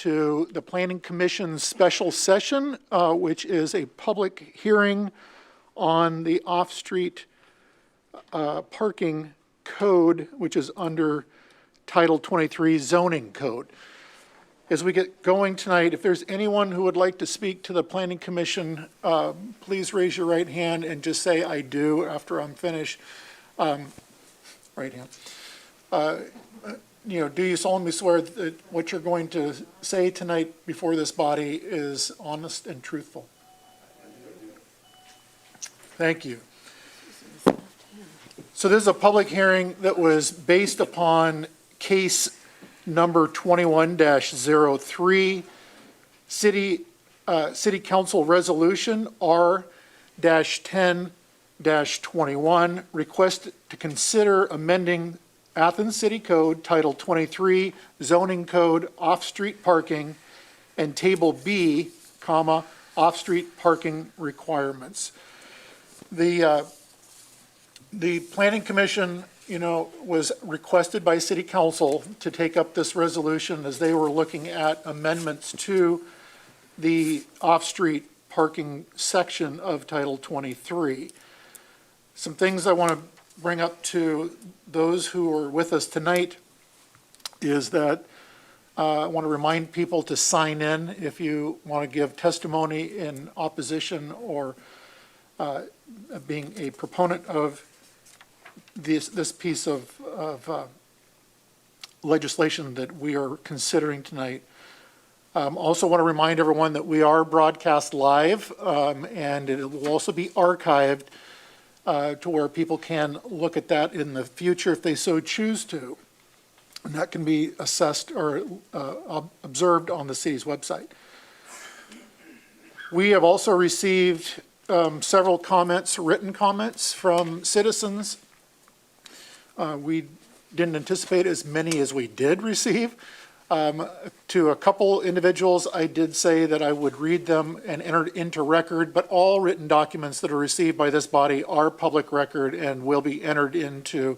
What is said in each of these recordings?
to the Planning Commission's special session, which is a public hearing on the off-street parking code, which is under Title 23 zoning code. As we get going tonight, if there's anyone who would like to speak to the Planning Commission, please raise your right hand and just say "I do" after I'm finished. Right hand. Do you solemnly swear that what you're going to say tonight before this body is honest and truthful? Thank you. So this is a public hearing that was based upon case number 21-03, City Council Resolution R-10-21, request to consider amending Athens City Code, Title 23, Zoning Code, Off-Street Parking, and Table B, Off-Street Parking Requirements. The Planning Commission, was requested by City Council to take up this resolution as they were looking at amendments to the off-street parking section of Title 23. Some things I want to bring up to those who are with us tonight is that I want to remind people to sign in if you want to give testimony in opposition or being a proponent of this piece of legislation that we are considering tonight. Also want to remind everyone that we are broadcast live, and it will also be archived to where people can look at that in the future if they so choose to. And that can be assessed or observed on the city's website. We have also received several comments, written comments from citizens. We didn't anticipate as many as we did receive. To a couple individuals, I did say that I would read them and enter it into record, but all written documents that are received by this body are public record and will be entered into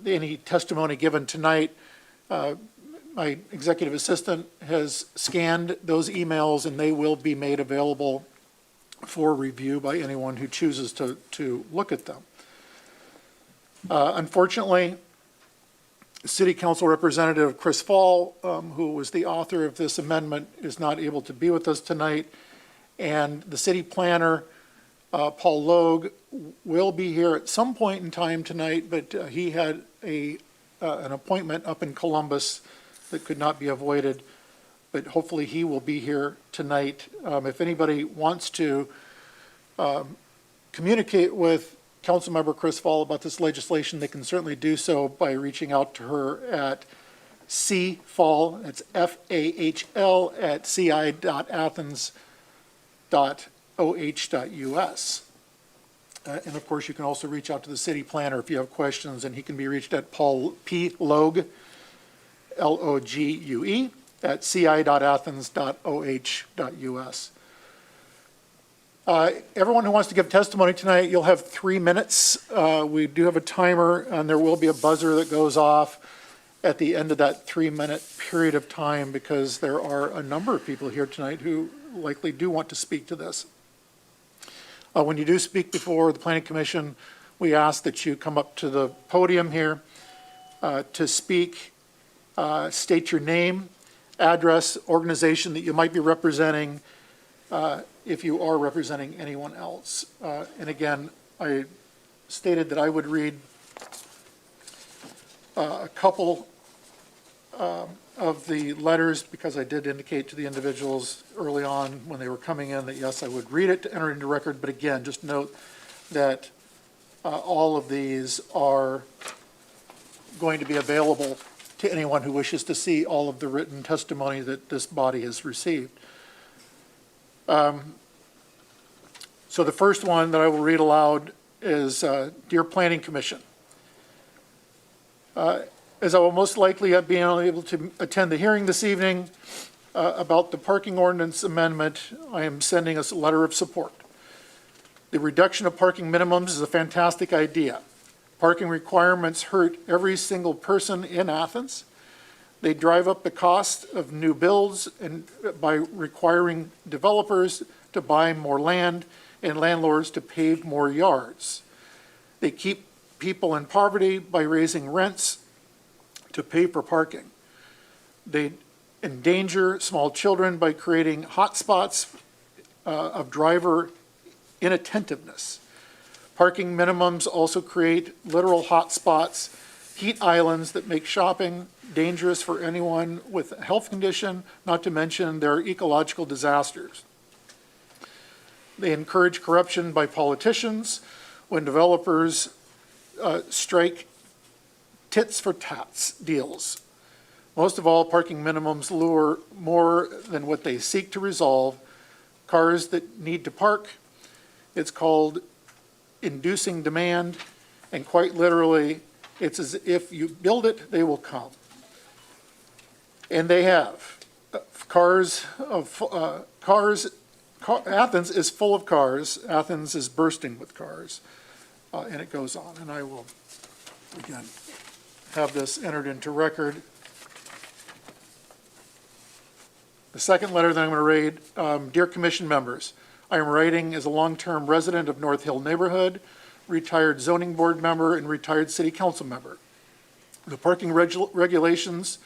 any testimony given tonight. My executive assistant has scanned those emails and they will be made available for review by anyone who chooses to look at them. Unfortunately, City Council Representative Chris Fall, who was the author of this amendment, is not able to be with us tonight. And the city planner, Paul Logue, will be here at some point in time tonight, but he had an appointment up in Columbus that could not be avoided. But hopefully he will be here tonight. If anybody wants to communicate with Councilmember Chris Fall about this legislation, they can certainly do so by reaching out to her at cfall, that's F-A-H-L, at ci.athens.oh.us. And of course, you can also reach out to the city planner if you have questions, and he can be reached at Paul P. Logue, L-O-G-U-E, at ci.athens.oh.us. Everyone who wants to give testimony tonight, you'll have 3 minutes. We do have a timer, and there will be a buzzer that goes off at the end of that 3-minute period of time, because there are a number of people here tonight who likely do want to speak to this. When you do speak before the Planning Commission, we ask that you come up to the podium here to speak, state your name, address, organization that you might be representing, if you are representing anyone else. And again, I stated that I would read a couple of the letters, because I did indicate to the individuals early on when they were coming in that yes, I would read it to enter into record. But again, just note that all of these are going to be available to anyone who wishes to see all of the written testimony that this body has received. So the first one that I will read aloud is, Dear Planning Commission, as I will most likely be unable to attend the hearing this evening about the Parking Ordinance amendment, I am sending us a letter of support. The reduction of parking minimums is a fantastic idea. Parking requirements hurt every single person in Athens. They drive up the cost of new builds and by requiring developers to buy more land and landlords to pave more yards. They keep people in poverty by raising rents to pay for parking. They endanger small children by creating hotspots of driver inattentiveness. Parking minimums also create literal hotspots, heat islands that make shopping dangerous for anyone with a health condition, not to mention their ecological disasters. They encourage corruption by politicians when developers strike tits for tats deals. Most of all, parking minimums lure more than what they seek to resolve. Cars that need to park, it's called inducing demand, and quite literally, it's as if you build it, they will come. And they have. Athens is full of cars. Athens is bursting with cars. And it goes on. And I will, again, have this entered into record. The second letter that I'm going to read, Dear Commission members, I am writing as a long-term resident of North Hill neighborhood, retired zoning board member, and retired city council member. The parking regulations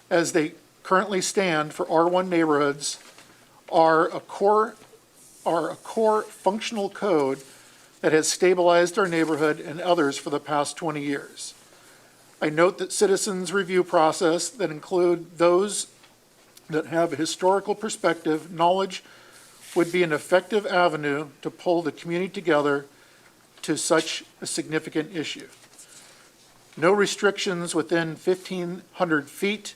as they currently stand for R1 neighborhoods are a core functional code that has stabilized our neighborhood and others for the past 20 years. I note that citizens review process that include those that have a historical perspective, knowledge would be an effective avenue to pull the community together to such a significant issue. No restrictions within 1,500 feet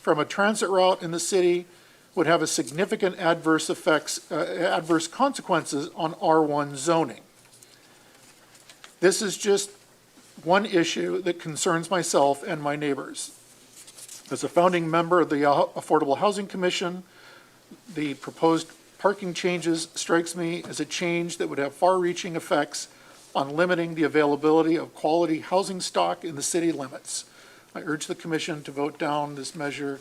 from a transit route in the city would have a significant adverse consequences on R1 zoning. This is just one issue that concerns myself and my neighbors. As a founding member of the Affordable Housing Commission, the proposed parking changes strikes me as a change that would have far-reaching effects on limiting the availability of quality housing stock in the city limits. I urge the Commission to vote down this measure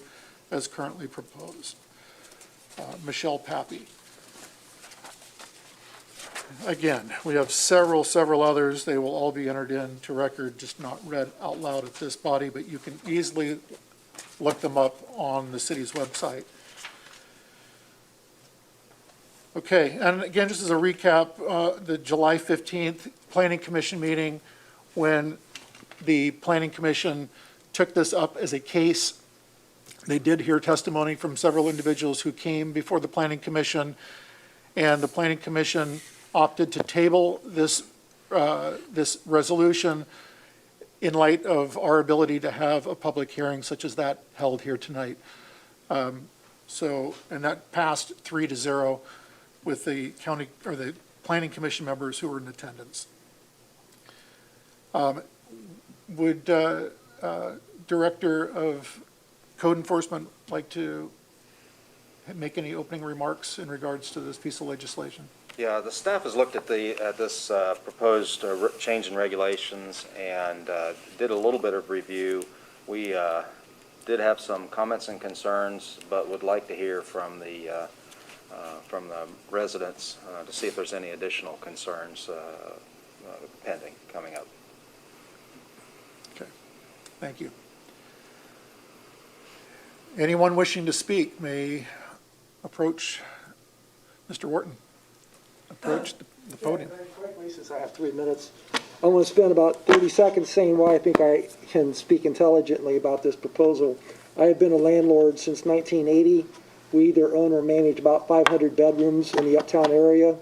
as currently proposed. Michelle Pappy. Again, we have several others. They will all be entered into record, just not read out loud at this body, but you can easily look them up on the city's website. Okay, and again, just as a recap, the July 15th Planning Commission meeting, when the Planning Commission took this up as a case, they did hear testimony from several individuals who came before the Planning Commission, and the Planning Commission opted to table this resolution in light of our ability to have a public hearing such as that held here tonight. And that passed 3-0 with the county or the Planning Commission members who were in attendance. Would Director of Code Enforcement like to make any opening remarks in regards to this piece of legislation? Yeah, the staff has looked at this proposed change in regulations and did a little bit of review. We did have some comments and concerns, but would like to hear from the residents to see if there's any additional concerns pending coming up. Okay, thank you. Anyone wishing to speak may approach Mr. Wharton. Approach the podium. Very quickly, since I have 3 minutes, I want to spend about 30 seconds saying why I think I can speak intelligently about this proposal. I have been a landlord since 1980. We either own or manage about 500 bedrooms in the uptown area.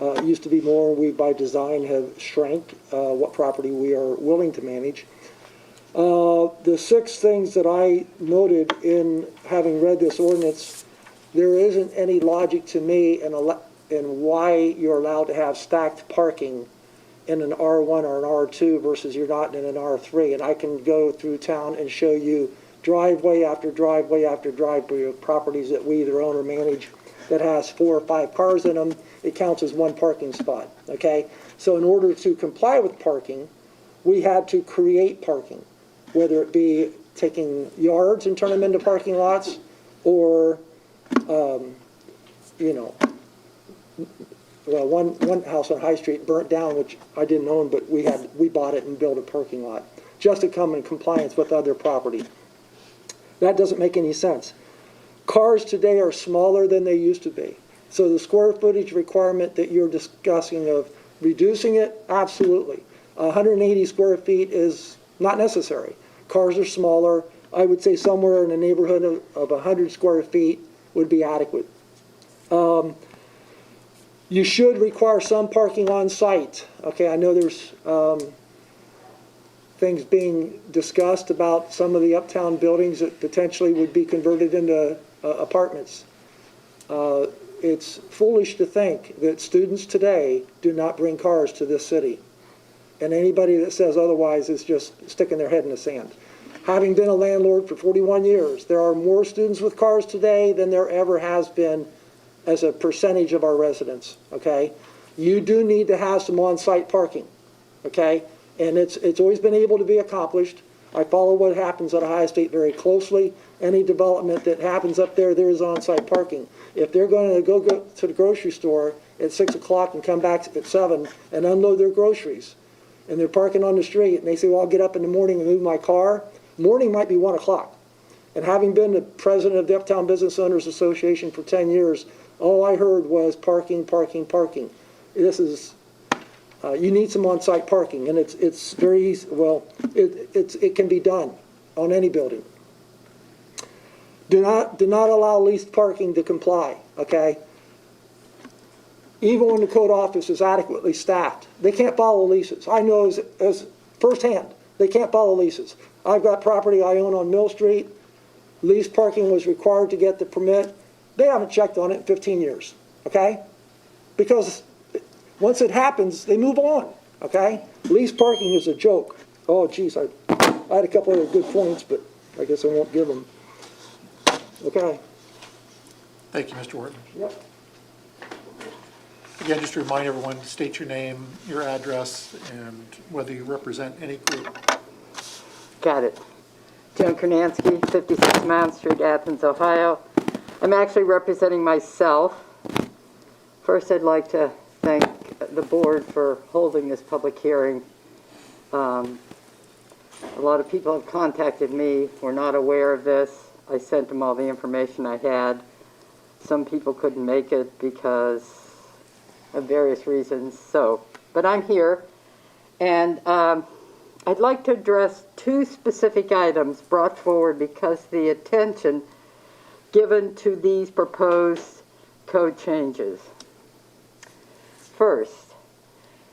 It used to be more. We, by design, have shrank what property we are willing to manage. The 6 things that I noted in having read this ordinance, there isn't any logic to me in why you're allowed to have stacked parking in an R1 or an R2 versus you're not in an R3. And I can go through town and show you driveway after driveway after driveway of properties that we either own or manage that has 4 or 5 cars in them. It counts as 1 parking spot, okay? So in order to comply with parking, we had to create parking, whether it be taking yards and turning them into parking lots, or, you know, well, one house on High Street burnt down, which I didn't own, but we bought it and built a parking lot, just to come in compliance with other property. That doesn't make any sense. Cars today are smaller than they used to be. So the square footage requirement that you're discussing of reducing it, absolutely. 180 square feet is not necessary. Cars are smaller. I would say somewhere in the neighborhood of 100 square feet would be adequate. You should require some parking on site. Okay, I know there's things being discussed about some of the uptown buildings that potentially would be converted into apartments. It's foolish to think that students today do not bring cars to this city. And anybody that says otherwise is just sticking their head in the sand. Having been a landlord for 41 years, there are more students with cars today than there ever has been as a percentage of our residents, okay? You do need to have some on-site parking, okay? And it's always been able to be accomplished. I follow what happens at Ohio State very closely. Any development that happens up there, there is on-site parking. If they're going to go to the grocery store at 6 o'clock and come back at 7 and unload their groceries, and they're parking on the street, and they say, well, I'll get up in the morning and move my car, morning might be 1 o'clock. And having been the president of the Uptown Business Owners Association for 10 years, all I heard was parking, parking, parking. This is, you need some on-site parking, and it's very easy. Well, it can be done on any building. Do not allow leased parking to comply, okay? Even when the code office is adequately staffed, they can't follow leases. I know as firsthand, they can't follow leases. I've got property I own on Mill Street. Leased parking was required to get the permit. They haven't checked on it in 15 years, okay? Because once it happens, they move on, okay? Leased parking is a joke. Oh, geez, I had a couple of good points, but I guess I won't give them. Okay. Thank you, Mr. Wharton. Yep. Again, just to remind everyone, state your name, your address, and whether you represent any group. Got it. Joan Kernansky, 56 Mount Street, Athens, Ohio. I'm actually representing myself. First, I'd like to thank the board for holding this public hearing. A lot of people have contacted me, were not aware of this. I sent them all the information I had. Some people couldn't make it because of various reasons, but I'm here, and I'd like to address two specific items brought forward because the attention given to these proposed code changes. First,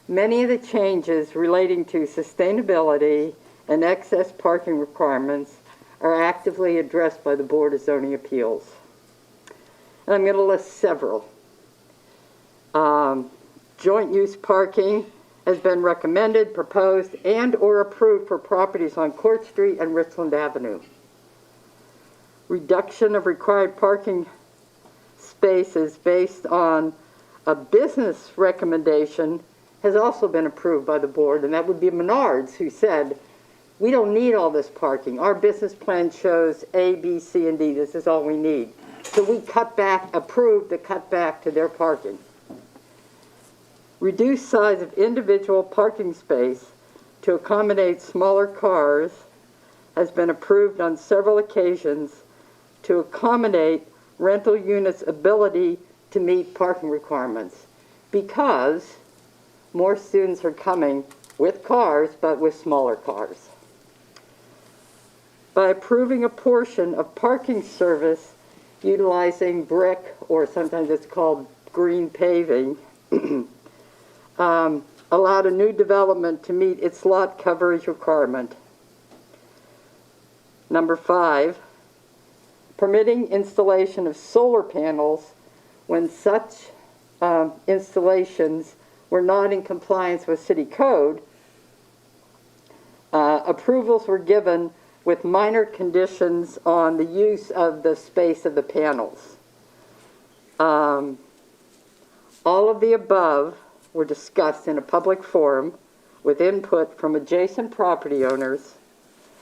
many of the changes relating to sustainability and excess parking requirements are actively addressed by the Board of Zoning Appeals. And I'm going to list several. Joint use parking has been recommended, proposed, and or approved for properties on Court Street and Richland Avenue. Reduction of required parking spaces based on a business recommendation has also been approved by the board, and that would be Menards, who said, we don't need all this parking. Our business plan shows A, B, C, and D. This is all we need. So we approved the cut back to their parking. Reduced size of individual parking space to accommodate smaller cars has been approved on several occasions to accommodate rental units' ability to meet parking requirements because more students are coming with cars but with smaller cars. By approving a portion of parking service utilizing brick, or sometimes it's called green paving, allowed a new development to meet its lot coverage requirement. Number 5, permitting installation of solar panels when such installations were not in compliance with city code. Approvals were given with minor conditions on the use of the space of the panels. All of the above were discussed in a public forum with input from adjacent property owners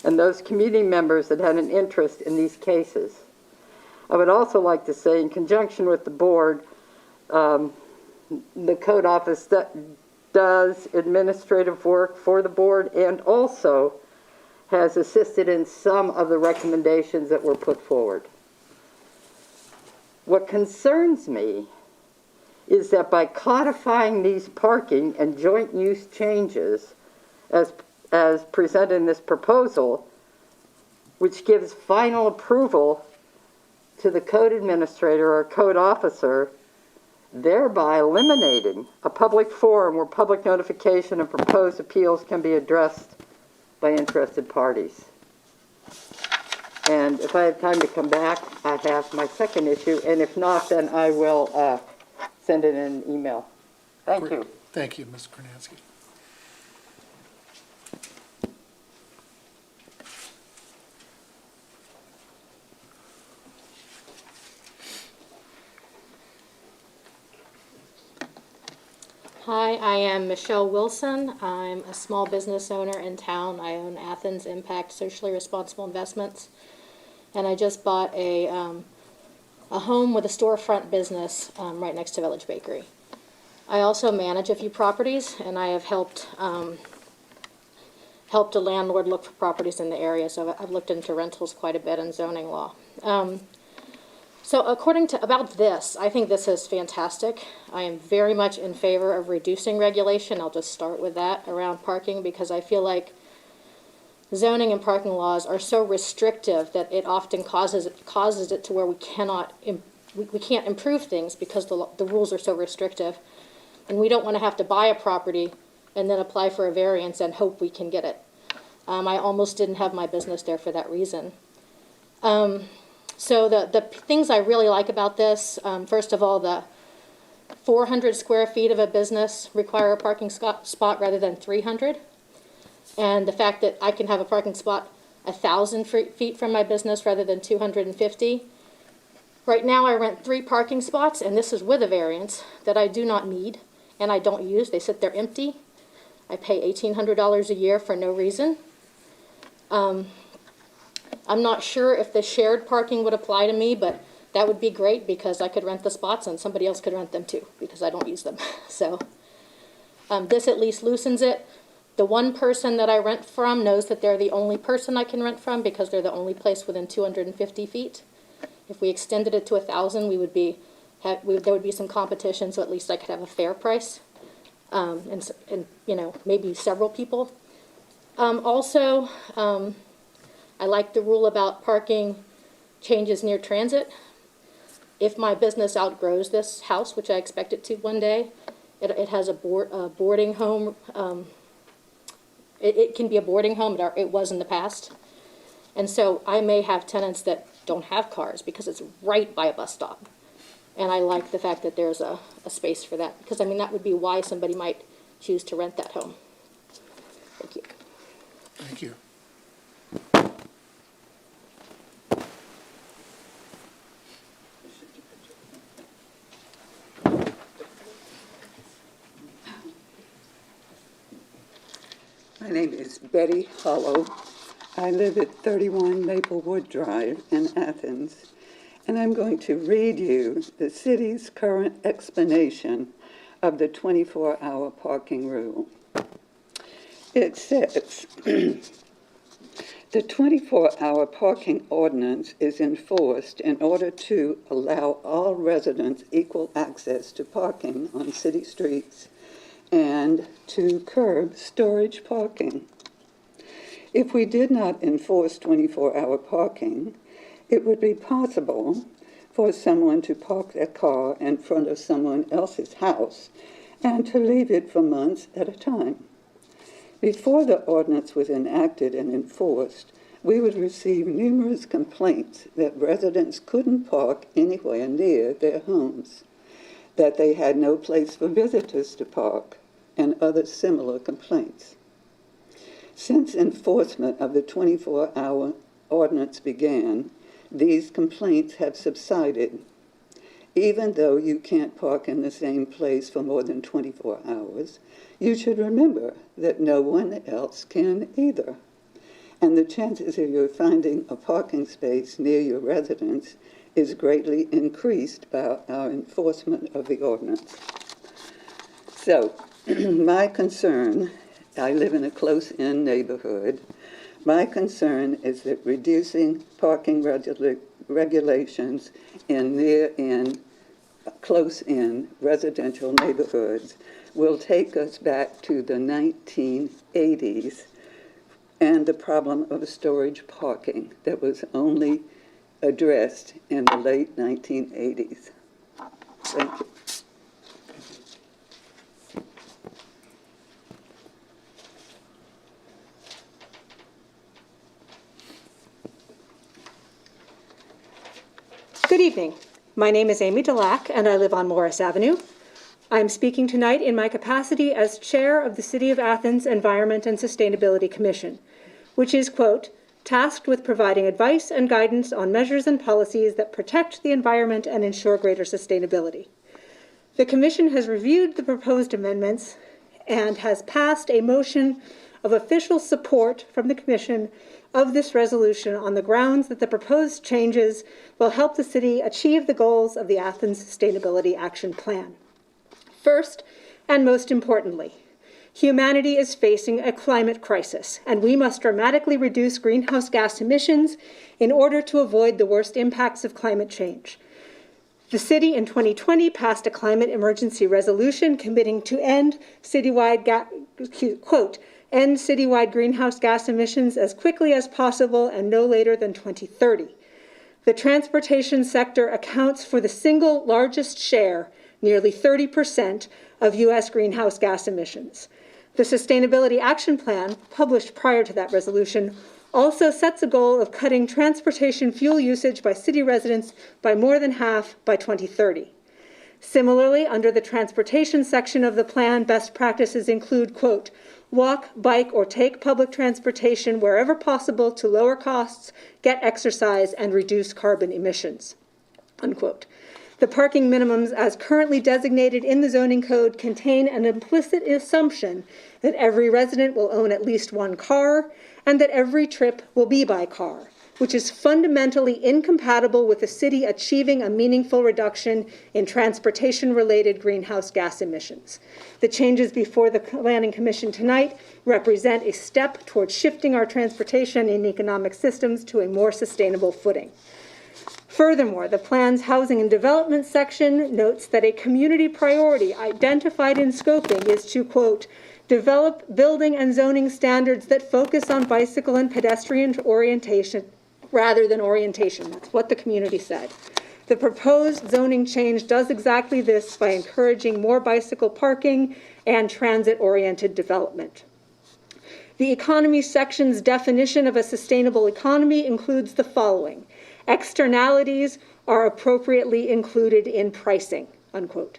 and those community members that had an interest in these cases. I would also like to say, in conjunction with the board, the code office does administrative work for the board and also has assisted in some of the recommendations that were put forward. What concerns me is that by codifying these parking and joint use changes as presented in this proposal, which gives final approval to the code administrator or code officer, thereby eliminating a public forum where public notification of proposed appeals can be addressed by interested parties. And if I have time to come back, I have my second issue, and if not, then I will send it in an email. Thank you. Thank you, Ms. Kornansky. Hi, I am Michelle Wilson. I'm a small business owner in town. I own Athens Impact Socially Responsible Investments. And I just bought a home with a storefront business right next to Village Bakery. I also manage a few properties, and I have helped a landlord look for properties in the area. So I've looked into rentals quite a bit and zoning law. So about this, I think this is fantastic. I am very much in favor of reducing regulation. I'll just start with that around parking, because I feel like zoning and parking laws are so restrictive that it often causes it to where we can't improve things because the rules are so restrictive. And we don't want to have to buy a property and then apply for a variance and hope we can get it. I almost didn't have my business there for that reason. So the things I really like about this, first of all, the 400 square feet of a business require a parking spot rather than 300. And the fact that I can have a parking spot 1,000 feet from my business rather than 250. Right now I rent 3 parking spots, and this is with a variance, that I do not need and I don't use. They sit there empty. I pay $1,800 a year for no reason. I'm not sure if the shared parking would apply to me, but that would be great because I could rent the spots and somebody else could rent them too because I don't use them. So this at least loosens it. The one person that I rent from knows that they're the only person I can rent from because they're the only place within 250 feet. If we extended it to 1,000, there would be some competition, so at least I could have a fair price, and maybe several people. Also, I like the rule about parking changes near transit. If my business outgrows this house, which I expect it to one day, it has a boarding home. It can be a boarding home. It was in the past. And so I may have tenants that don't have cars because it's right by a bus stop. And I like the fact that there's a space for that. Because, that would be why somebody might choose to rent that home. Thank you. Thank you. My name is Betty Hollow. I live at 31 Maplewood Drive in Athens, and I'm going to read you the city's current explanation of the 24-hour parking rule. It says, the 24-hour parking ordinance is enforced in order to allow all residents equal access to parking on city streets and to curb storage parking. If we did not enforce 24-hour parking, it would be possible for someone to park their car in front of someone else's house and to leave it for months at a time. Before the ordinance was enacted and enforced, we would receive numerous complaints that residents couldn't park anywhere near their homes, that they had no place for visitors to park, and other similar complaints. Since enforcement of the 24-hour ordinance began, these complaints have subsided. Even though you can't park in the same place for more than 24 hours, you should remember that no one else can either. and the chances of you finding a parking space near your residence is greatly increased by our enforcement of the ordinance. So, my concern, I live in a close-in neighborhood, my concern is that reducing parking regulations in close-in residential neighborhoods will take us back to the 1980s and the problem of storage parking that was only addressed in the late 1980s. Thank you. Good evening. My name is Amy Delac, and I live on Morris Avenue. I'm speaking tonight in my capacity as Chair of the City of Athens Environment and Sustainability Commission, which is, quote, tasked with providing advice and guidance on measures and policies that protect the environment and ensure greater sustainability. The Commission has reviewed the proposed amendments and has passed a motion of official support from the Commission of this resolution on the grounds that the proposed changes will help the city achieve the goals of the Athens Sustainability Action Plan. First, and most importantly, humanity is facing a climate crisis, and we must dramatically reduce greenhouse gas emissions in order to avoid the worst impacts of climate change. The city in 2020 passed a climate emergency resolution committing to end citywide greenhouse gas emissions as quickly as possible and no later than 2030. The transportation sector accounts for the single largest share, nearly 30%, of U.S. greenhouse gas emissions. The Sustainability Action Plan, published prior to that resolution, also sets a goal of cutting transportation fuel usage by city residents by more than half by 2030. Similarly, under the transportation section of the plan, best practices include, quote, walk, bike, or take public transportation wherever possible to lower costs, get exercise, and reduce carbon emissions, unquote. The parking minimums as currently designated in the zoning code contain an implicit assumption that every resident will own at least one car and that every trip will be by car, which is fundamentally incompatible with the city achieving a meaningful reduction in transportation-related greenhouse gas emissions. The changes before the Planning Commission tonight represent a step towards shifting our transportation and economic systems to a more sustainable footing. Furthermore, the plan's housing and development section notes that a community priority identified in scoping is to, quote, develop building and zoning standards that focus on bicycle and pedestrian orientation rather than orientation. That's what the community said. The proposed zoning change does exactly this by encouraging more bicycle parking and transit-oriented development. The economy section's definition of a sustainable economy includes the following. Externalities are appropriately included in pricing, unquote.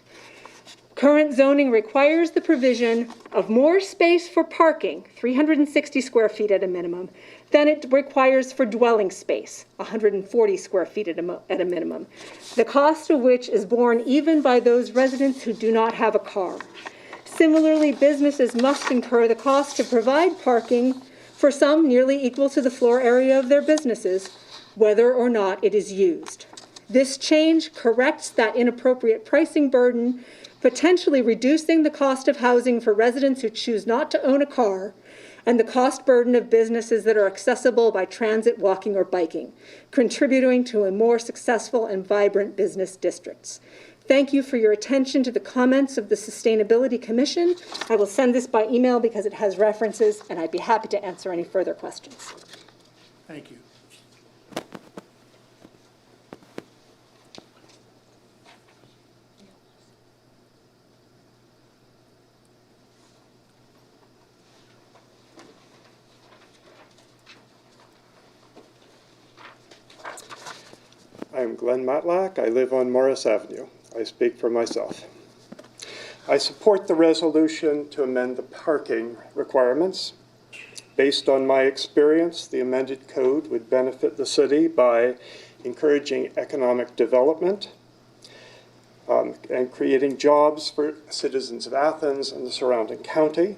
Current zoning requires the provision of more space for parking, 360 square feet at a minimum, than it requires for dwelling space, 140 square feet at a minimum, the cost of which is borne even by those residents who do not have a car. Similarly, businesses must incur the cost to provide parking, for some nearly equal to the floor area of their businesses, whether or not it is used. This change corrects that inappropriate pricing burden, potentially reducing the cost of housing for residents who choose not to own a car and the cost burden of businesses that are accessible by transit, walking, or biking, contributing to a more successful and vibrant business districts. Thank you for your attention to the comments of the Sustainability Commission. I will send this by email because it has references, and I'd be happy to answer any further questions. Thank you. I'm Glenn Matlack. I live on Morris Avenue. I speak for myself. I support the resolution to amend the parking requirements. Based on my experience, the amended code would benefit the city by encouraging economic development and creating jobs for citizens of Athens and the surrounding county.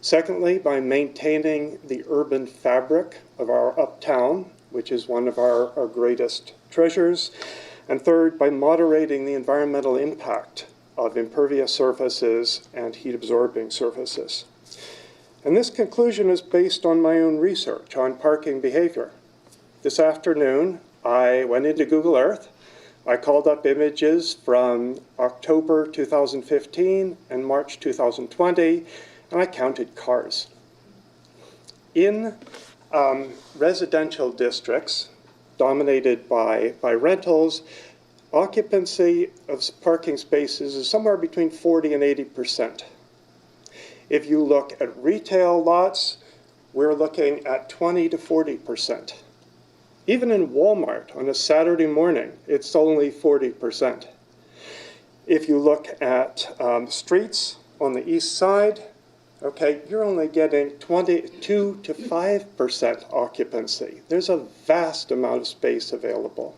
Secondly, by maintaining the urban fabric of our uptown, which is one of our greatest treasures. And third, by moderating the environmental impact of impervious surfaces and heat-absorbing surfaces. And this conclusion is based on my own research on parking behavior. This afternoon, I went into Google Earth. I called up images from October 2015 and March 2020, and I counted cars. In residential districts dominated by rentals, occupancy of parking spaces is somewhere between 40 and 80%. If you look at retail lots, we're looking at 20 to 40%. Even in Walmart on a Saturday morning, it's only 40%. If you look at streets on the east side, okay, you're only getting 22 to 5% occupancy. There's a vast amount of space available.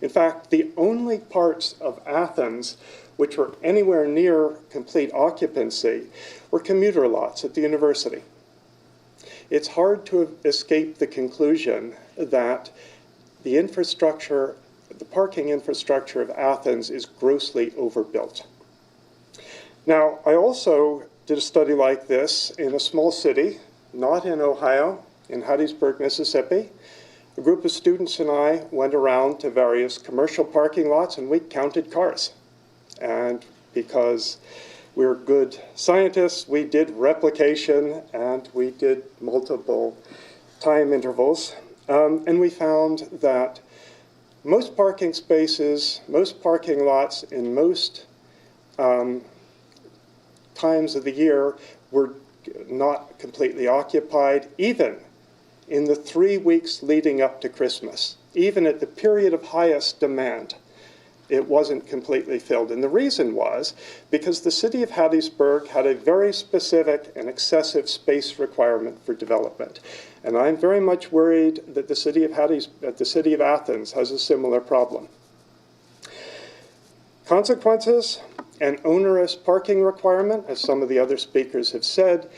In fact, the only parts of Athens which were anywhere near complete occupancy were commuter lots at the university. It's hard to escape the conclusion that the infrastructure, the parking infrastructure of Athens is grossly overbuilt. Now, I also did a study like this in a small city, not in Ohio, in Hattiesburg, Mississippi. A group of students and I went around to various commercial parking lots and we counted cars. And because we're good scientists, we did replication and we did multiple time intervals. And we found that most parking spaces, most parking lots in most times of the year were not completely occupied, even in the 3 weeks leading up to Christmas. Even at the period of highest demand, it wasn't completely filled. And the reason was because the city of Hattiesburg had a very specific and excessive space requirement for development. And I'm very much worried that the city of Athens has a similar problem. Consequences, an onerous parking requirement, as some of the other speakers have said,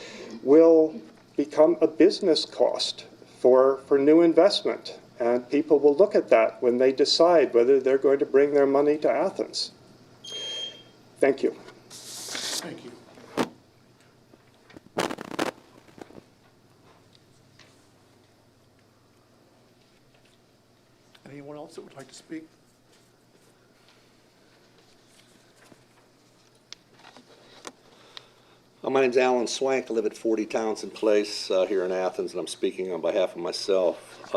will become a business cost for new investment. And people will look at that when they decide whether they're going to bring their money to Athens. Thank you. Thank you. Anyone else that would like to speak? My name's Alan Swank. I live at 40 Townsend Place here in Athens, and I'm speaking on behalf of myself.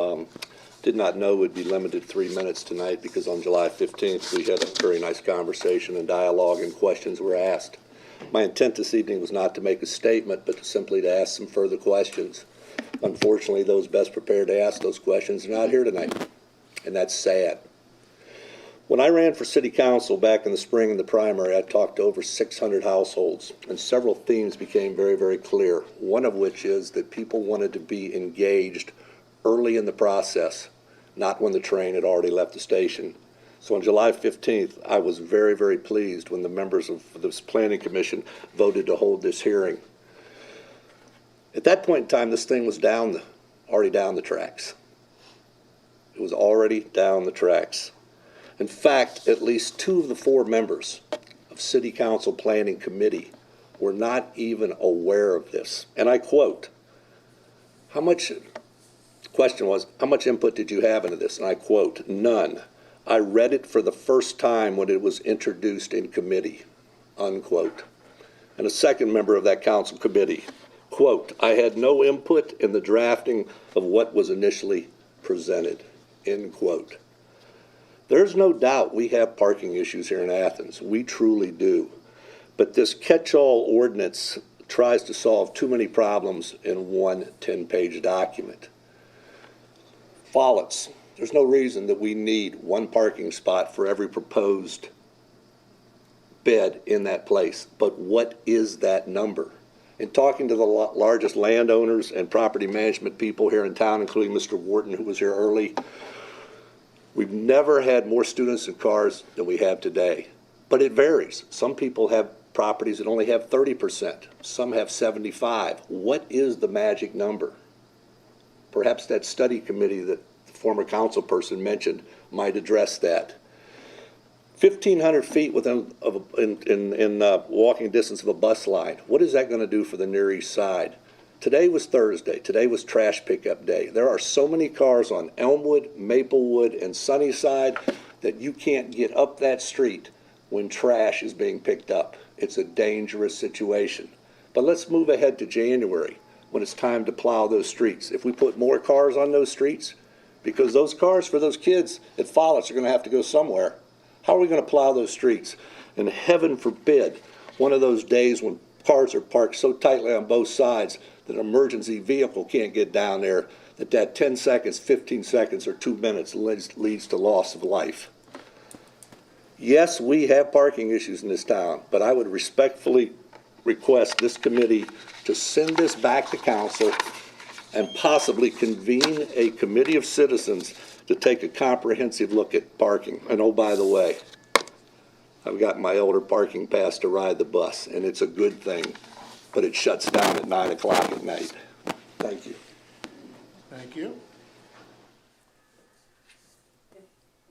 Did not know we'd be limited to 3 minutes tonight because on July 15th we had a very nice conversation and dialogue and questions were asked. My intent this evening was not to make a statement, but simply to ask some further questions. Unfortunately, those best prepared to ask those questions are not here tonight, and that's sad. When I ran for city council back in the spring in the primary, I talked to over 600 households, and several themes became very, very clear, one of which is that people wanted to be engaged early in the process, not when the train had already left the station. So on July 15th, I was very, very pleased when the members of this planning commission voted to hold this hearing. At that point in time, this thing was already down the tracks. It was already down the tracks. In fact, at least 2 of the 4 members of City Council Planning Committee were not even aware of this. And I quote, the question was, how much input did you have into this? And I quote, none. I read it for the first time when it was introduced in committee, unquote. And a second member of that council committee, quote, I had no input in the drafting of what was initially presented, end quote. There's no doubt we have parking issues here in Athens. We truly do. But this catch-all ordinance tries to solve too many problems in one 10-page document. Follows. There's no reason that we need 1 parking spot for every proposed bed in that place. But what is that number? In talking to the largest landowners and property management people here in town, including Mr. Wharton, who was here early, we've never had more students in cars than we have today. But it varies. Some people have properties that only have 30%. Some have 75. What is the magic number? Perhaps that study committee that the former council person mentioned might address that. 1,500 feet within walking distance of a bus line. What is that going to do for the Near East Side? Today was Thursday. Today was trash pickup day. There are so many cars on Elmwood, Maplewood, and Sunnyside that you can't get up that street when trash is being picked up. It's a dangerous situation. But let's move ahead to January when it's time to plow those streets. If we put more cars on those streets, because those cars for those kids at Follett's are going to have to go somewhere, how are we going to plow those streets? And heaven forbid, one of those days when cars are parked so tightly on both sides that an emergency vehicle can't get down there, that 10 seconds, 15 seconds, or 2 minutes leads to loss of life. Yes, we have parking issues in this town, but I would respectfully request this committee to send this back to council and possibly convene a committee of citizens to take a comprehensive look at parking. And oh, by the way, I've got my older parking pass to ride the bus, and it's a good thing, but it shuts down at 9 o'clock at night. Thank you. Thank you. If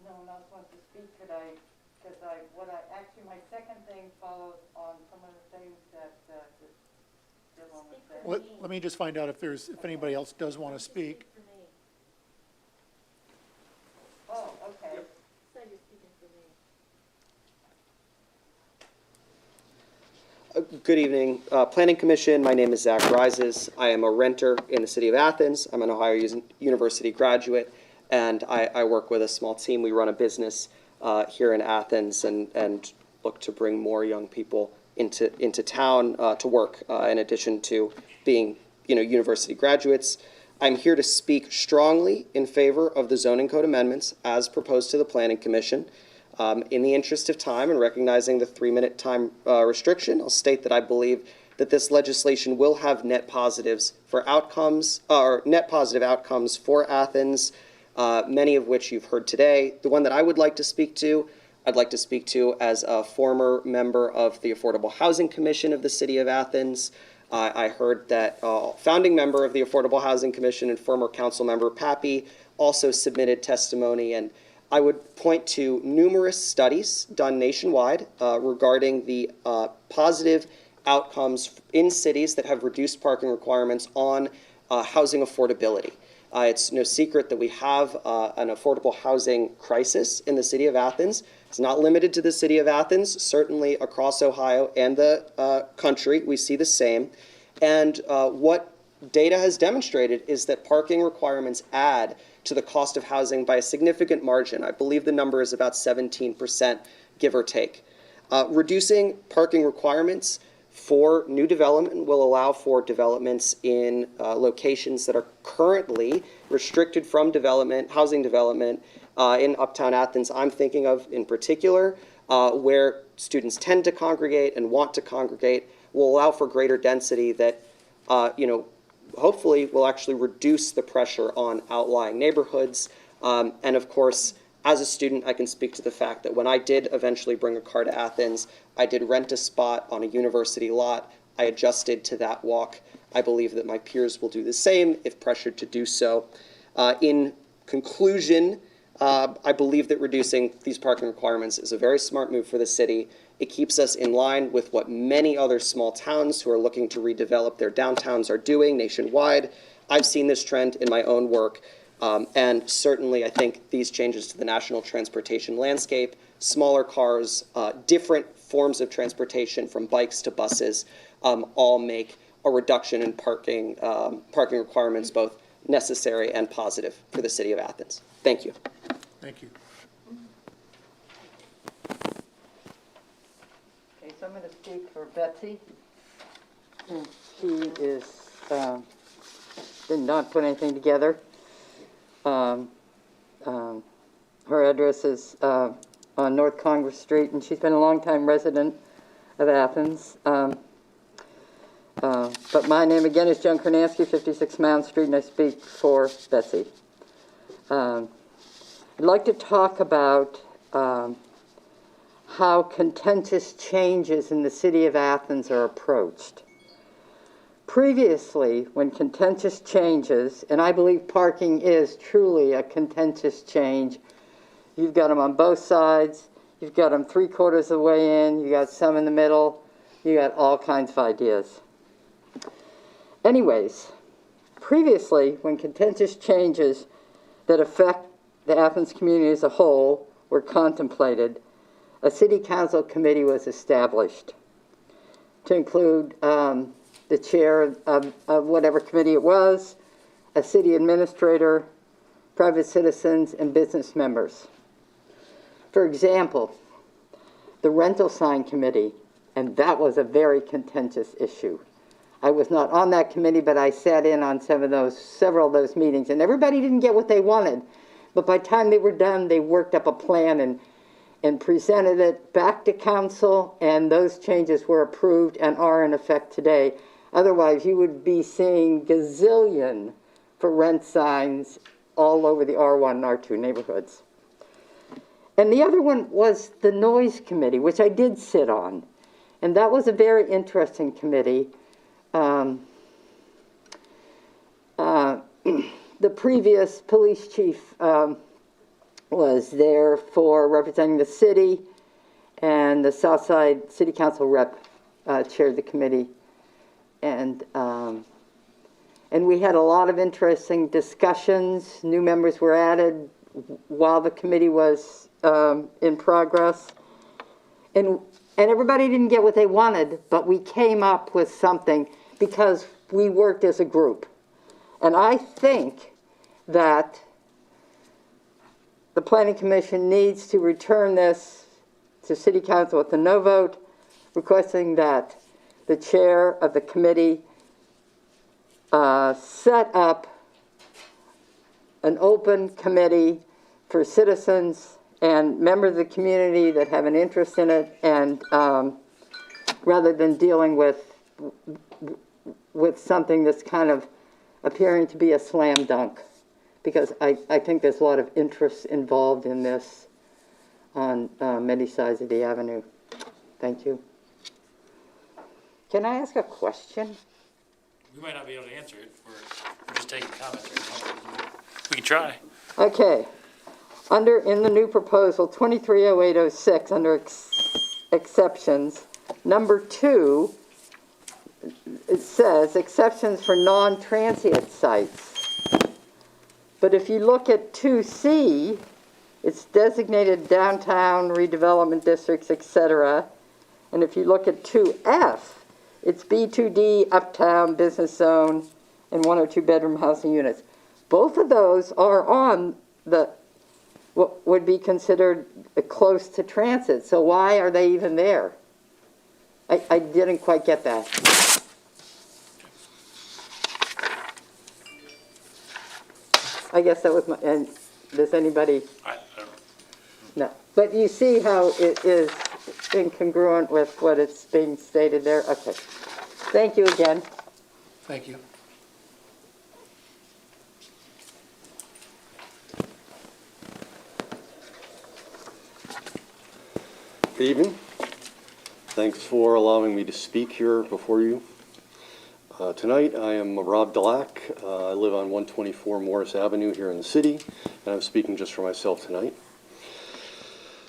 no one else wants to speak, could I, because actually my second thing follows on some of the things that Dylan was saying. Let me just find out if anybody else does want to speak. Oh, okay. Good evening. Planning Commission, my name is Zach Rises. I am a renter in the city of Athens. I'm an Ohio University graduate, and I work with a small team. We run a business here in Athens and look to bring more young people into town to work, in addition to being university graduates. I'm here to speak strongly in favor of the zoning code amendments as proposed to the Planning Commission. In the interest of time and recognizing the 3-minute time restriction, I'll state that I believe that this legislation will have net positives for outcomes, or net positive outcomes for Athens, many of which you've heard today. The one that I would like to speak to, I'd like to speak to as a former member of the Affordable Housing Commission of the City of Athens. I heard that founding member of the Affordable Housing Commission and former council member Pappy also submitted testimony, and I would point to numerous studies done nationwide regarding the positive outcomes in cities that have reduced parking requirements on housing affordability. It's no secret that we have an affordable housing crisis in the city of Athens. It's not limited to the city of Athens. Certainly across Ohio and the country, we see the same. And what data has demonstrated is that parking requirements add to the cost of housing by a significant margin. I believe the number is about 17%, give or take. Reducing parking requirements for new development will allow for developments in locations that are currently restricted from development, housing development in Uptown Athens. I'm thinking of in particular where students tend to congregate and want to congregate, will allow for greater density that, hopefully will actually reduce the pressure on outlying neighborhoods. And of course, as a student, I can speak to the fact that when I did eventually bring a car to Athens, I did rent a spot on a university lot. I adjusted to that walk. I believe that my peers will do the same if pressured to do so. In conclusion, I believe that reducing these parking requirements is a very smart move for the city. It keeps us in line with what many other small towns who are looking to redevelop their downtowns are doing nationwide. I've seen this trend in my own work. And certainly, I think these changes to the national transportation landscape, smaller cars, different forms of transportation from bikes to buses, all make a reduction in parking requirements both necessary and positive for the city of Athens. Thank you. Thank you. Okay, so I'm going to speak for Betsy. She is, did not put anything together. Her address is on North Congress Street, and she's been a longtime resident of Athens. But my name again is Joan Kornansky, 56 Mound Street, and I speak for Betsy. I'd like to talk about how contentious changes in the city of Athens are approached. Previously, when contentious changes, and I believe parking is truly a contentious change, you've got them on both sides, you've got them 3/4 of the way in, you got some in the middle, you got all kinds of ideas. Anyways, previously, when contentious changes that affect the Athens community as a whole were contemplated, a city council committee was established to include the chair of whatever committee it was, a city administrator, private citizens, and business members. For example, the rental sign committee, and that was a very contentious issue. I was not on that committee, but I sat in on several of those meetings, and everybody didn't get what they wanted. But by the time they were done, they worked up a plan and presented it back to council, and those changes were approved and are in effect today. Otherwise, you would be seeing gazillion for rent signs all over the R1 and R2 neighborhoods. And the other one was the noise committee, which I did sit on. And that was a very interesting committee. The previous police chief was there for representing the city, and the Southside City Council rep chaired the committee. And we had a lot of interesting discussions. New members were added while the committee was in progress. And everybody didn't get what they wanted, but we came up with something because we worked as a group. And I think that the Planning Commission needs to return this to City Council with a no vote, requesting that the chair of the committee set up an open committee for citizens and members of the community that have an interest in it, and rather than dealing with something that's kind of appearing to be a slam dunk, because I think there's a lot of interest involved in this on many sides of the avenue. Thank you. Can I ask a question? We might not be able to answer it. We're just taking comments right now. We can try. Okay. In the new proposal, 230806, under exceptions, number 2, it says exceptions for non-transient sites. But if you look at 2C, it's designated downtown redevelopment districts, etc. And if you look at 2F, it's B2D, uptown, business zone, and 1 or 2 bedroom housing units. Both of those are on what would be considered close to transit. So why are they even there? I didn't quite get that. I guess that was my, and does anybody? I don't know. No. But you see how it is incongruent with what it's being stated there? Okay. Thank you again. Thank you. Good evening. Thanks for allowing me to speak here before you. Tonight I am Rob Delac. I live on 124 Morris Avenue here in the city, and I'm speaking just for myself tonight.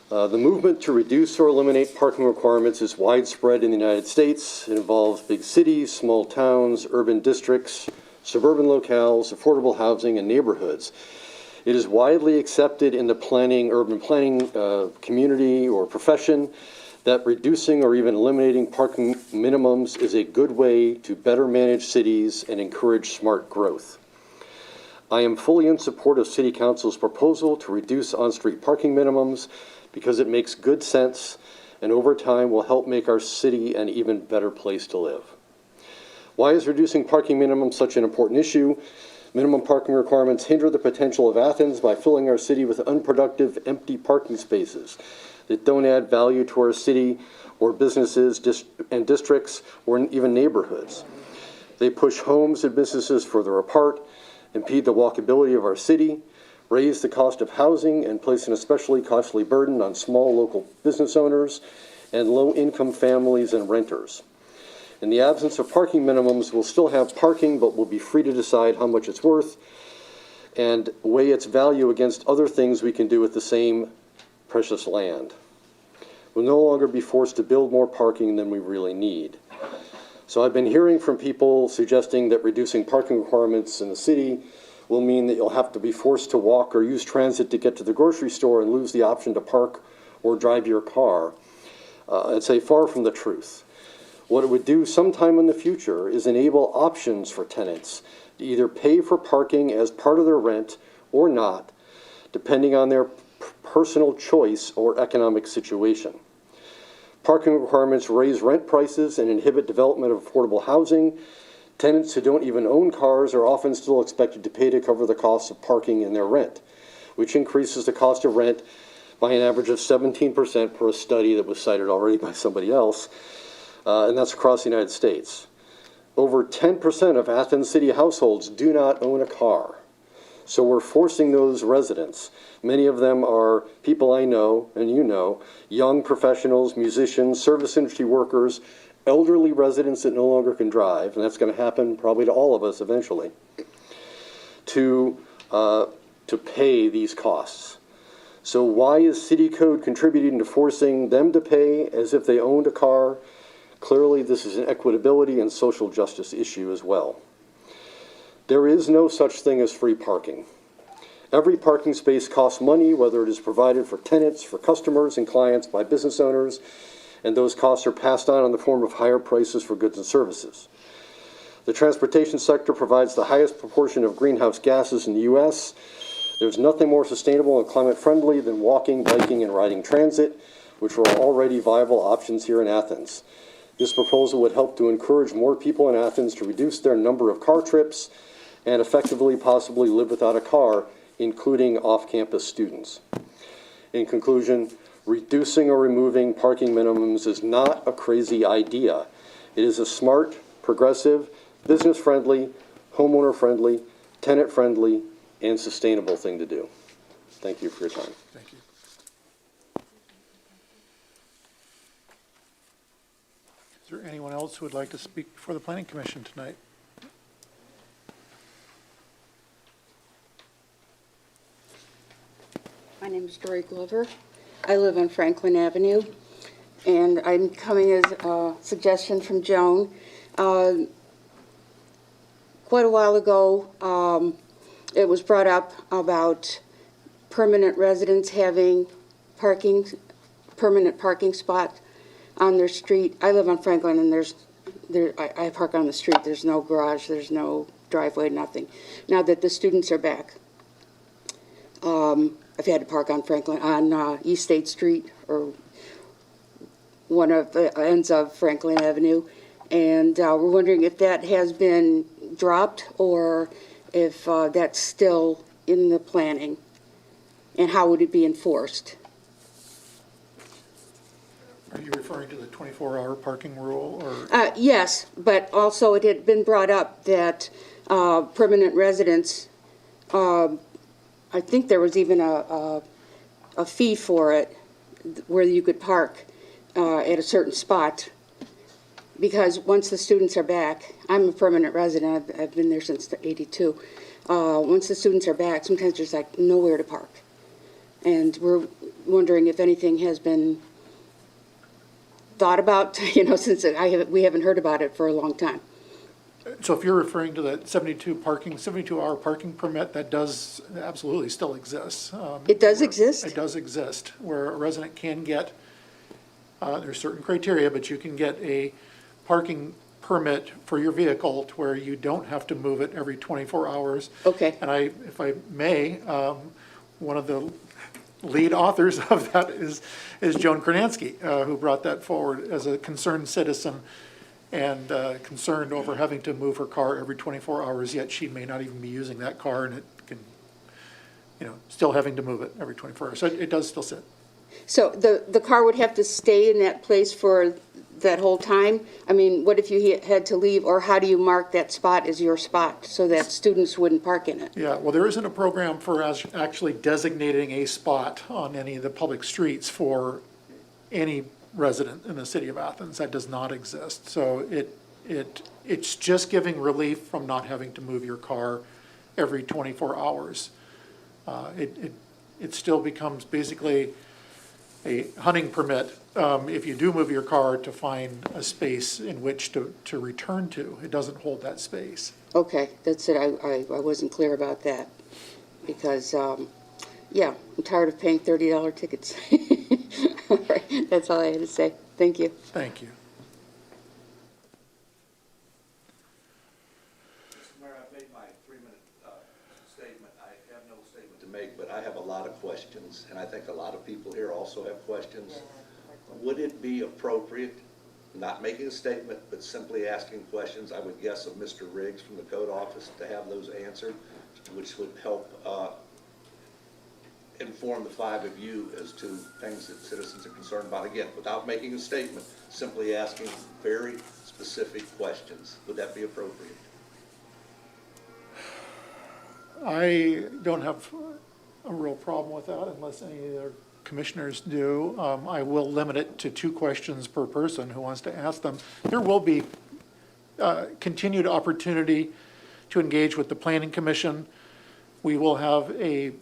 The movement to reduce or eliminate parking requirements is widespread in the United States. It involves big cities, small towns, urban districts, suburban locales, affordable housing, and neighborhoods. It is widely accepted in the urban planning community or profession that reducing or even eliminating parking minimums is a good way to better manage cities and encourage smart growth. I am fully in support of City Council's proposal to reduce on-street parking minimums because it makes good sense and over time will help make our city an even better place to live. Why is reducing parking minimums such an important issue? Minimum parking requirements hinder the potential of Athens by filling our city with unproductive, empty parking spaces that don't add value to our city or businesses and districts or even neighborhoods. They push homes and businesses further apart, impede the walkability of our city, raise the cost of housing, and place an especially costly burden on small local business owners and low-income families and renters. In the absence of parking minimums, we'll still have parking, but we'll be free to decide how much it's worth and weigh its value against other things we can do with the same precious land. We'll no longer be forced to build more parking than we really need. So I've been hearing from people suggesting that reducing parking requirements in the city will mean that you'll have to be forced to walk or use transit to get to the grocery store and lose the option to park or drive your car. I'd say far from the truth. What it would do sometime in the future is enable options for tenants to either pay for parking as part of their rent or not, depending on their personal choice or economic situation. Parking requirements raise rent prices and inhibit development of affordable housing. Tenants who don't even own cars are often still expected to pay to cover the costs of parking in their rent, which increases the cost of rent by an average of 17% per a study that was cited already by somebody else, and that's across the United States. Over 10% of Athens city households do not own a car. So we're forcing those residents, many of them are people I know and you know, young professionals, musicians, service industry workers, elderly residents that no longer can drive, and that's going to happen probably to all of us eventually, to pay these costs. So why is city code contributing to forcing them to pay as if they owned a car? Clearly, this is an equitability and social justice issue as well. There is no such thing as free parking. Every parking space costs money, whether it is provided for tenants, for customers and clients by business owners, and those costs are passed on in the form of higher prices for goods and services. The transportation sector provides the highest proportion of greenhouse gases in the U.S. There's nothing more sustainable and climate-friendly than walking, biking, and riding transit, which are already viable options here in Athens. This proposal would help to encourage more people in Athens to reduce their number of car trips and effectively possibly live without a car, including off-campus students. In conclusion, reducing or removing parking minimums is not a crazy idea. It is a smart, progressive, business-friendly, homeowner-friendly, tenant-friendly, and sustainable thing to do. Thank you for your time. Thank you. Is there anyone else who would like to speak before the Planning Commission tonight? My name is Dory Glover. I live on Franklin Avenue, and I'm coming as a suggestion from Joan. Quite a while ago, it was brought up about permanent residents having permanent parking spot on their street. I live on Franklin, and I park on the street. There's no garage, there's no driveway, nothing. Now that the students are back, I've had to park on East State Street, or one of the ends of Franklin Avenue, and we're wondering if that has been dropped or if that's still in the planning, and how would it be enforced? Are you referring to the 24-hour parking rule, or? Yes, but also it had been brought up that permanent residents, I think there was even a fee for it, where you could park at a certain spot, because once the students are back, I'm a permanent resident, I've been there since '82. Once the students are back, sometimes there's like nowhere to park. And we're wondering if anything has been thought about, since we haven't heard about it for a long time. So if you're referring to that 72-hour parking permit, that does absolutely still exist. It does exist? It does exist, where a resident can get, there's certain criteria, but you can get a parking permit for your vehicle to where you don't have to move it every 24 hours. Okay. And if I may, one of the lead authors of that is Joan Kronansky, who brought that forward as a concerned citizen and concerned over having to move her car every 24 hours, yet she may not even be using that car, and it can, still having to move it every 24 hours. So it does still sit. So the car would have to stay in that place for that whole time? I mean, what if you had to leave, or how do you mark that spot as your spot so that students wouldn't park in it? Yeah, well, there isn't a program for us actually designating a spot on any of the public streets for any resident in the city of Athens. That does not exist. So it's just giving relief from not having to move your car every 24 hours. It still becomes basically a hunting permit if you do move your car to find a space in which to return to. It doesn't hold that space. Okay, that's it. I wasn't clear about that because, yeah, I'm tired of paying $30 tickets. All right, that's all I had to say. Thank you. Thank you. Mr. Mayor, I've made my 3-minute statement. I have no statement to make, but I have a lot of questions, and I think a lot of people here also have questions. Would it be appropriate, not making a statement, but simply asking questions, I would guess of Mr. Riggs from the code office, to have those answered, which would help inform the 5 of you as to things that citizens are concerned about? Again, without making a statement, simply asking very specific questions. Would that be appropriate? I don't have a real problem with that unless any of the commissioners do. I will limit it to 2 questions per person who wants to ask them. There will be continued opportunity to engage with the Planning Commission. We will have a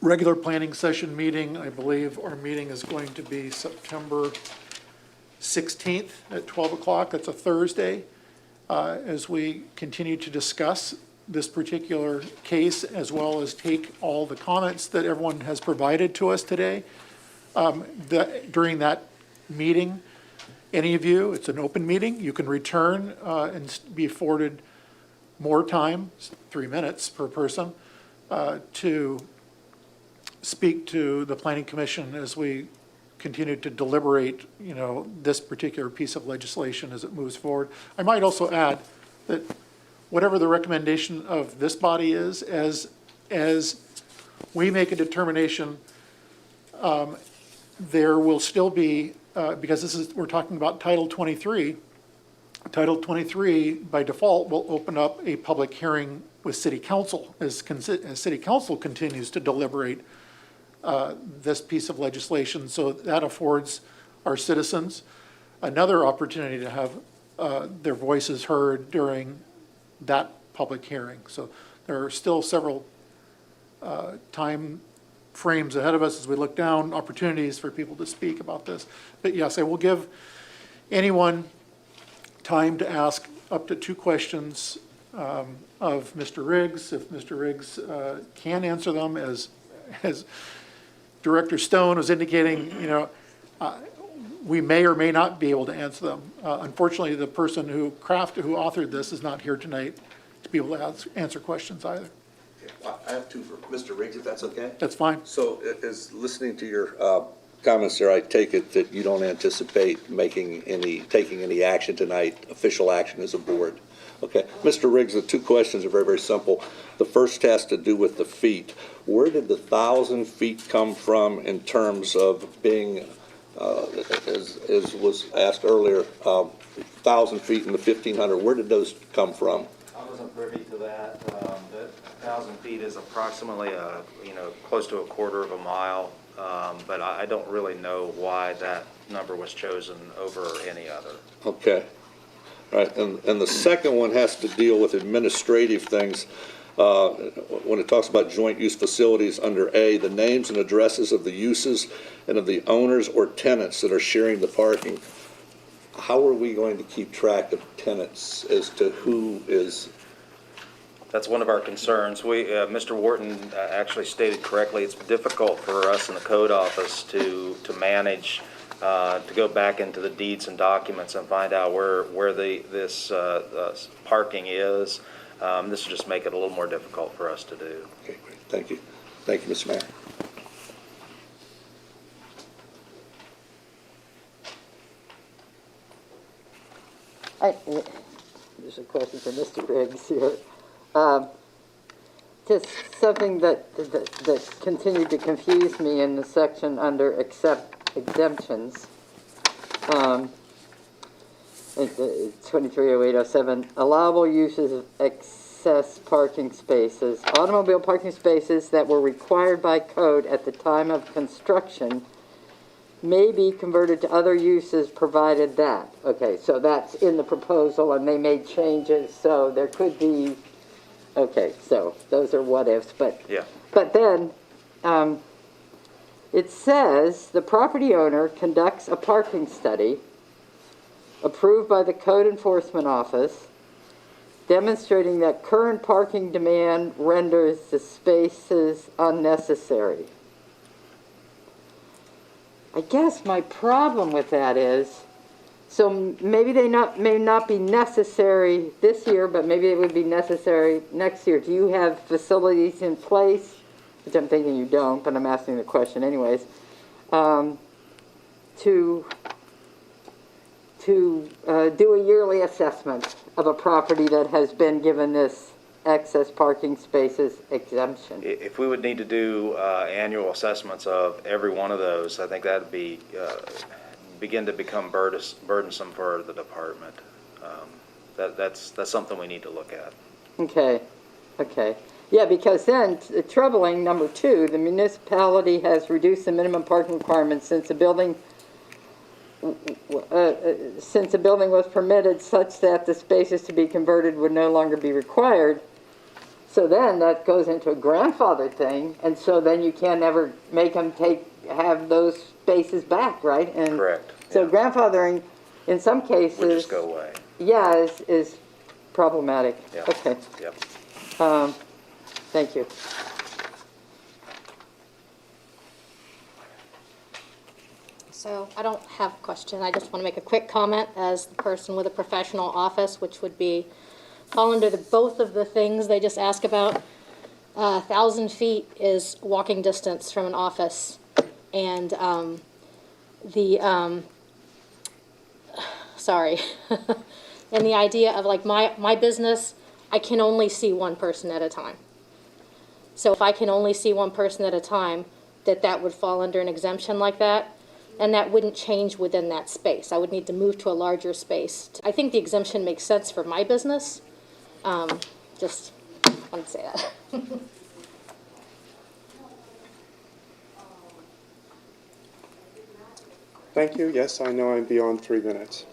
regular planning session meeting. I believe our meeting is going to be September 16th at 12 o'clock. That's a Thursday, as we continue to discuss this particular case, as well as take all the comments that everyone has provided to us today. During that meeting, any of you, it's an open meeting, you can return and be afforded more time, 3 minutes per person, to speak to the Planning Commission as we continue to deliberate, this particular piece of legislation as it moves forward. I might also add that whatever the recommendation of this body is, as we make a determination, there will still be, because we're talking about Title 23. Title 23, by default, will open up a public hearing with City Council as City Council continues to deliberate this piece of legislation. So that affords our citizens another opportunity to have their voices heard during that public hearing. So there are still several time frames ahead of us as we look down, opportunities for people to speak about this. But yes, I will give anyone time to ask up to 2 questions of Mr. Riggs. If Mr. Riggs can answer them, as Director Stone was indicating, we may or may not be able to answer them. Unfortunately, the person who authored this is not here tonight to be able to answer questions either. I have 2 for Mr. Riggs, if that's okay. That's fine. So as listening to your comments there, I take it that you don't anticipate taking any action tonight, official action as a board. Okay. Mr. Riggs, the 2 questions are very, very simple. The first has to do with the feet. Where did the 1,000 feet come from in terms of being, as was asked earlier, 1,000 feet and the 1,500? Where did those come from? I wasn't privy to that. The 1,000 feet is approximately close to a quarter of a mile, but I don't really know why that number was chosen over any other. Okay. All right, and the second one has to deal with administrative things. When it talks about joint use facilities under A, the names and addresses of the uses and of the owners or tenants that are sharing the parking. How are we going to keep track of tenants as to who is? That's one of our concerns. Mr. Wharton actually stated correctly, it's difficult for us in the code office to manage, to go back into the deeds and documents and find out where this parking is. This will just make it a little more difficult for us to do. Okay, great. Thank you. Thank you, Mr. Mayor. There's a question for Mr. Riggs here. Just something that continued to confuse me in the section under exemptions. 230807, allowable uses of excess parking spaces. Automobile parking spaces that were required by code at the time of construction may be converted to other uses provided that. Okay, so that's in the proposal and they made changes, so there could be, okay, so those are what ifs, but. Yeah. But then, it says the property owner conducts a parking study approved by the Code Enforcement Office demonstrating that current parking demand renders the spaces unnecessary. I guess my problem with that is, so maybe they may not be necessary this year, but maybe it would be necessary next year. Do you have facilities in place? Which I'm thinking you don't, but I'm asking the question anyways. To do a yearly assessment of a property that has been given this excess parking spaces exemption. If we would need to do annual assessments of every one of those, I think that would be, begin to become burdensome for the department. That's something we need to look at. Okay, okay. Yeah, because then, troubling, number 2, the municipality has reduced the minimum parking requirements since the building was permitted such that the spaces to be converted would no longer be required. So then that goes into a grandfather thing, and so then you can't ever make them have those spaces back, right? And Correct. so grandfathering, in some cases, Would just go away. yeah, is problematic. Yeah. Okay. Yep. Thank you. So I don't have a question. I just want to make a quick comment as the person with a professional office, which would fall under both of the things they just asked about. 1,000 feet is walking distance from an office, and sorry, and the idea of like my business, I can only see one person at a time. So if I can only see one person at a time, that would fall under an exemption like that. And that wouldn't change within that space. I would need to move to a larger space. I think the exemption makes sense for my business. Just wanted to say that. Thank you. Yes, I know I'm beyond 3 minutes.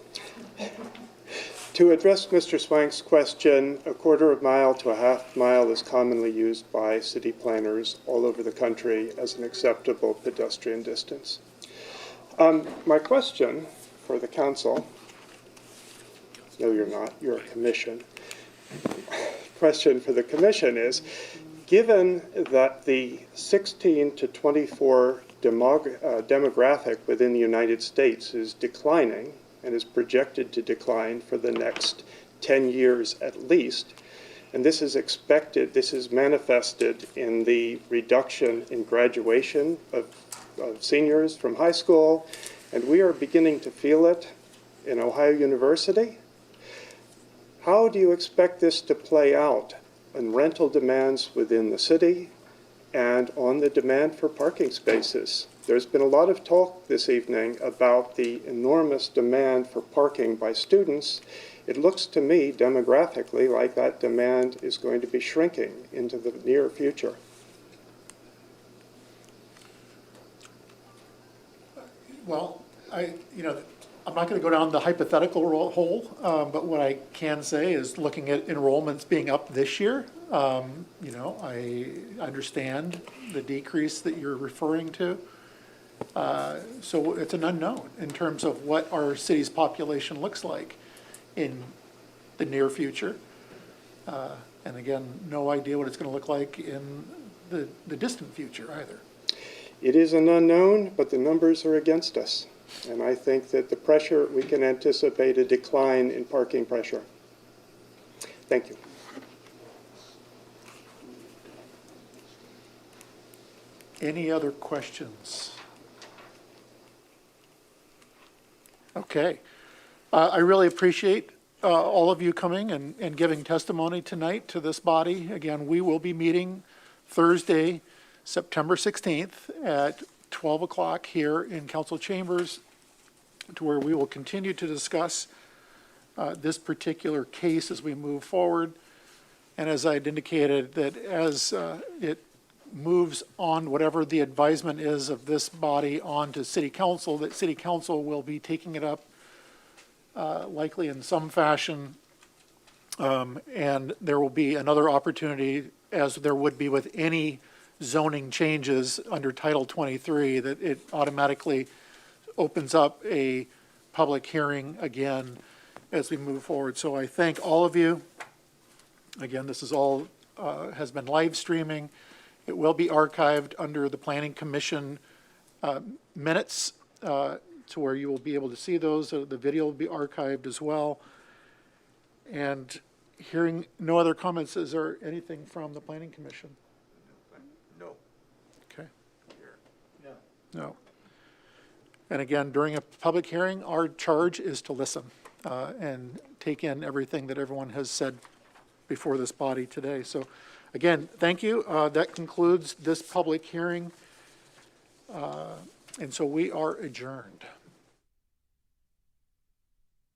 To address Mr. Swank's question, a quarter of mile to a half mile is commonly used by city planners all over the country as an acceptable pedestrian distance. My question for the council, no you're not, you're a commission. Question for the commission is, given that the 16 to 24 demographic within the United States is declining and is projected to decline for the next 10 years at least, and this is expected, this is manifested in the reduction in graduation of seniors from high school, and we are beginning to feel it in Ohio University. How do you expect this to play out in rental demands within the city and on the demand for parking spaces? There's been a lot of talk this evening about the enormous demand for parking by students. It looks to me demographically like that demand is going to be shrinking into the near future. Well, I'm not going to go down the hypothetical hole, but what I can say is looking at enrollments being up this year, I understand the decrease that you're referring to. So it's an unknown in terms of what our city's population looks like in the near future. And again, no idea what it's going to look like in the distant future either. It is an unknown, but the numbers are against us. And I think that the pressure, we can anticipate a decline in parking pressure. Thank you. Any other questions? Okay. I really appreciate all of you coming and giving testimony tonight to this body. Again, we will be meeting Thursday, September 16th at 12 o'clock here in council chambers. to where we will continue to discuss this particular case as we move forward. And as I'd indicated, that as it moves on, whatever the advisement is of this body on to city council, that city council will be taking it up likely in some fashion. And there will be another opportunity, as there would be with any zoning changes under Title 23, that it automatically opens up a public hearing again as we move forward. So I thank all of you. Again, this is all, has been live streaming. It will be archived under the Planning Commission minutes to where you will be able to see those. The video will be archived as well. And hearing no other comments, is there anything from the Planning Commission? No. Okay. No. And again, during a public hearing, our charge is to listen and take in everything that everyone has said before this body today. So again, thank you. That concludes this public hearing. And so we are adjourned.